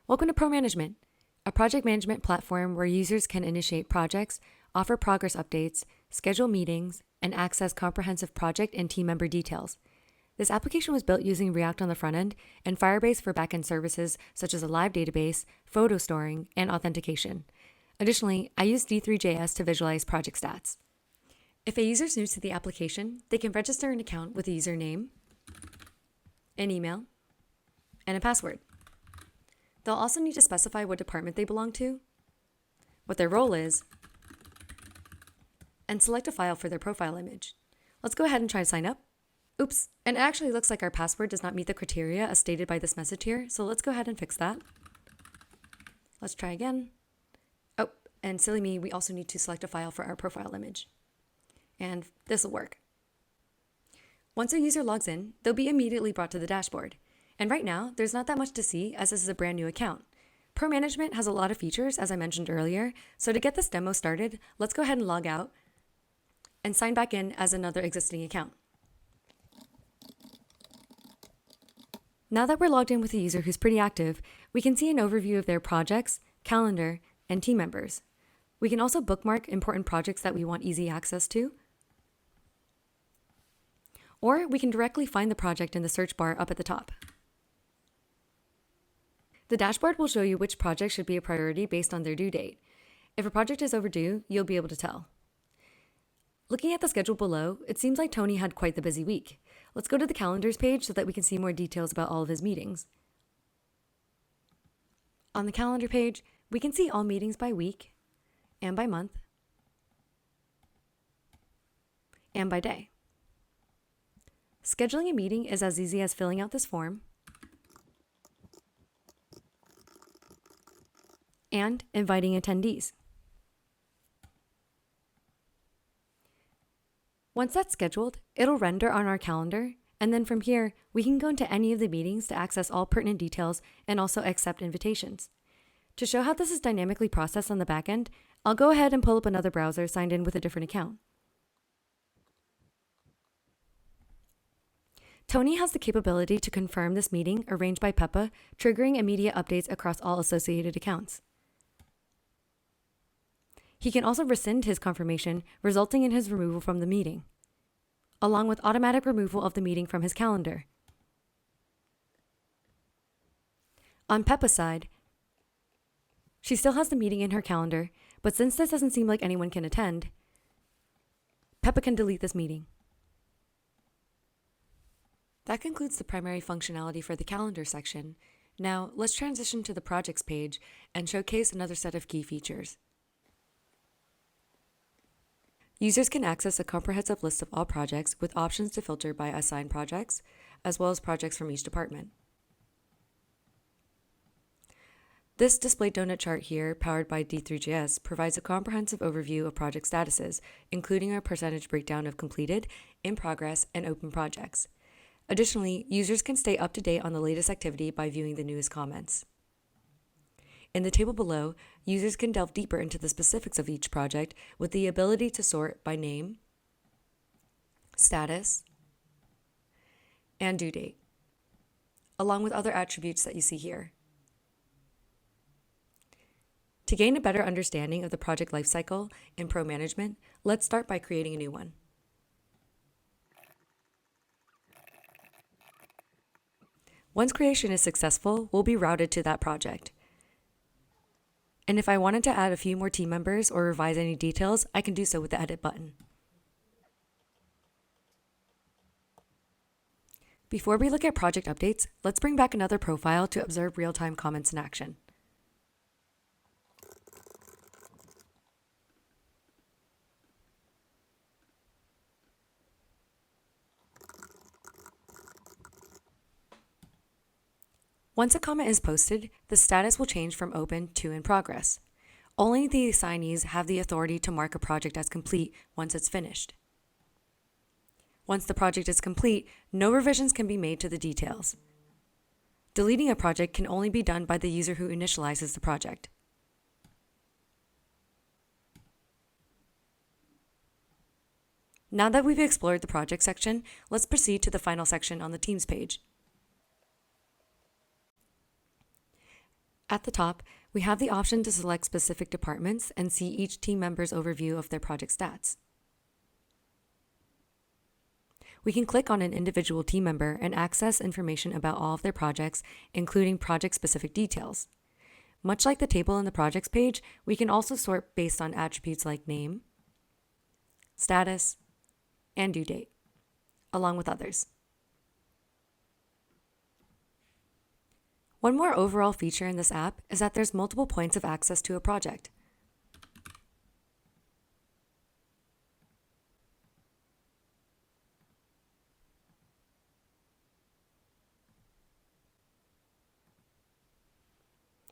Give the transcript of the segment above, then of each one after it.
Welcome to ProManagement, a project management platform where users can initiate projects, offer progress updates, schedule meetings, and access comprehensive project and team member details. This application was built using React on the front end and Firebase for backend services such as a live database, photo storing, and authentication. Additionally, I use D3JS to visualize project stats. If a user is new to the application, they can register an account with a username, an email, and a password. They'll also need to specify what department they belong to, what their role is, and select a file for their profile image. Let's go ahead and try to sign up. Oops, and it actually looks like our password does not meet the criteria as stated by this message here, so let's go ahead and fix that. Let's try again. Oh, and silly me, we also need to select a file for our profile image. And this will work. Once a user logs in, they'll be immediately brought to the dashboard. And right now, there's not that much to see as this is a brand new account. ProManagement has a lot of features, as I mentioned earlier, so to get this demo started, let's go ahead and log out and sign back in as another existing account. Now that we're logged in with a user who's pretty active, we can see an overview of their projects, calendar, and team members. We can also bookmark important projects that we want easy access to, or we can directly find the project in the search bar up at the top. The dashboard will show you which project should be a priority based on their due date. If a project is overdue, you'll be able to tell. Looking at the schedule below, it seems like Tony had quite the busy week. Let's go to the calendars page so that we can see more details about all of his meetings. On the calendar page, we can see all meetings by week and by month and by day. Scheduling a meeting is as easy as filling out this form and inviting attendees. Once that's scheduled, it'll render on our calendar, and then from here, we can go into any of the meetings to access all pertinent details and also accept invitations. To show how this is dynamically processed on the back end, I'll go ahead and pull up another browser signed in with a different account. Tony has the capability to confirm this meeting arranged by Peppa, triggering immediate updates across all associated accounts. He can also rescind his confirmation, resulting in his removal from the meeting, along with automatic removal of the meeting from his calendar. On Peppa's side, she still has the meeting in her calendar, but since this doesn't seem like anyone can attend, Peppa can delete this meeting. That concludes the primary functionality for the calendar section. Now, let's transition to the projects page and showcase another set of key features. Users can access a comprehensive list of all projects with options to filter by assigned projects, as well as projects from each department. This display donut chart here, powered by D3JS, provides a comprehensive overview of project statuses, including a percentage breakdown of completed, in progress, and open projects. Additionally, users can stay up to date on the latest activity by viewing the newest comments. In the table below, users can delve deeper into the specifics of each project with the ability to sort by name, status, and due date, along with other attributes that you see here. To gain a better understanding of the project lifecycle in ProManagement, let's start by creating a new one. Once creation is successful, we'll be routed to that project. And if I wanted to add a few more team members or revise any details, I can do so with the edit button. Before we look at project updates, let's bring back another profile to observe real-time comments in action. Once a comment is posted, the status will change from open to in progress. Only the assignees have the authority to mark a project as complete once it's finished. Once the project is complete, no revisions can be made to the details. Deleting a project can only be done by the user who initializes the project. Now that we've explored the project section, let's proceed to the final section on the Teams page. At the top, we have the option to select specific departments and see each team member's overview of their project stats. We can click on an individual team member and access information about all of their projects, including project-specific details. Much like the table in the projects page, we can also sort based on attributes like name, status, and due date, along with others. One more overall feature in this app is that there's multiple points of access to a project.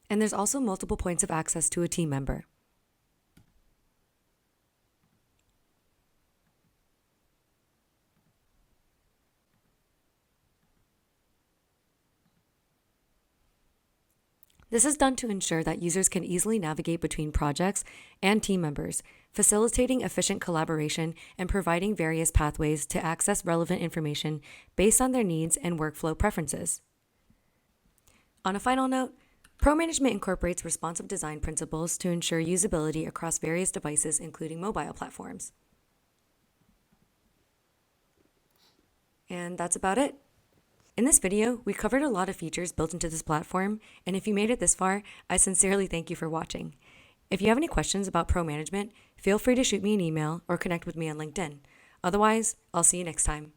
And there's also multiple points of access to a team member. This is done to ensure that users can easily navigate between projects and team members, facilitating efficient collaboration and providing various pathways to access relevant information based on their needs and workflow preferences. On a final note, ProManagement incorporates responsive design principles to ensure usability across various devices, including mobile platforms. And that's about it. In this video, we covered a lot of features built into this platform, and if you made it this far, I sincerely thank you for watching. If you have any questions about ProManagement, feel free to shoot me an email or connect with me on LinkedIn. Otherwise, I'll see you next time.